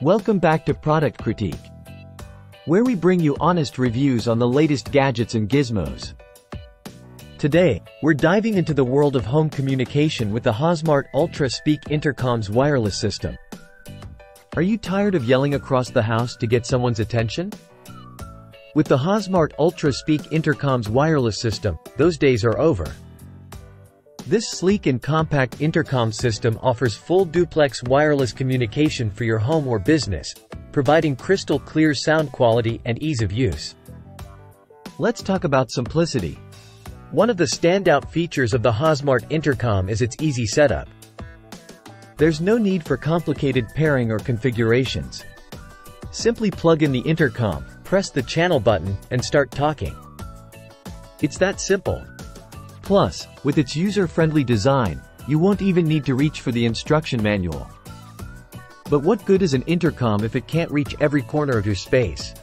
Welcome back to Product Critique, where we bring you honest reviews on the latest gadgets and gizmos. Today, we're diving into the world of home communication with the Hosmart UltraSpeak Intercoms Wireless system. Are you tired of yelling across the house to get someone's attention? With the Hosmart UltraSpeak Intercoms Wireless system, those days are over. This sleek and compact intercom system offers full duplex wireless communication for your home or business, providing crystal clear sound quality and ease of use. Let's talk about simplicity. One of the standout features of the Hosmart Intercom is its easy setup. There's no need for complicated pairing or configurations. Simply plug in the intercom, press the channel button, and start talking. It's that simple. Plus, with its user-friendly design, you won't even need to reach for the instruction manual. But what good is an intercom if it can't reach every corner of your space?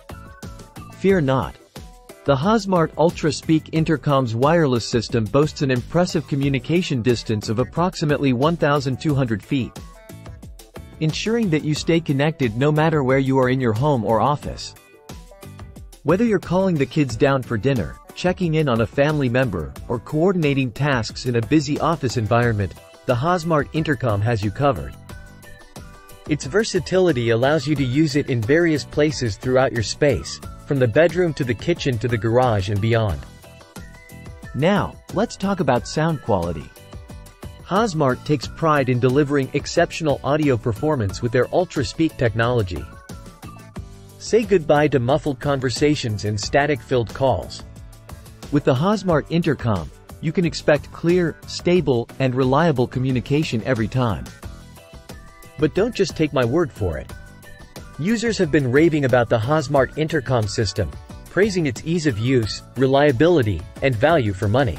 Fear not. The Hosmart UltraSpeak Intercoms Wireless system boasts an impressive communication distance of approximately 1,200 feet, ensuring that you stay connected no matter where you are in your home or office. Whether you're calling the kids down for dinner, checking in on a family member, or coordinating tasks in a busy office environment, the Hosmart Intercom has you covered. Its versatility allows you to use it in various places throughout your space, from the bedroom to the kitchen to the garage and beyond. Now, let's talk about sound quality. Hosmart takes pride in delivering exceptional audio performance with their UltraSpeak technology. Say goodbye to muffled conversations and static-filled calls. With the Hosmart Intercom, you can expect clear, stable, and reliable communication every time. But don't just take my word for it. Users have been raving about the Hosmart Intercom system, praising its ease of use, reliability, and value for money.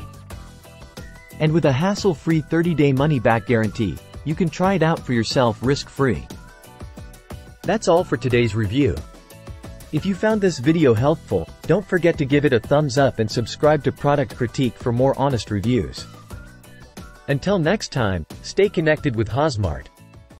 And with a hassle-free 30-day money-back guarantee, you can try it out for yourself risk-free. That's all for today's review. If you found this video helpful, don't forget to give it a thumbs up and subscribe to Product Critique for more honest reviews. Until next time, stay connected with Hosmart.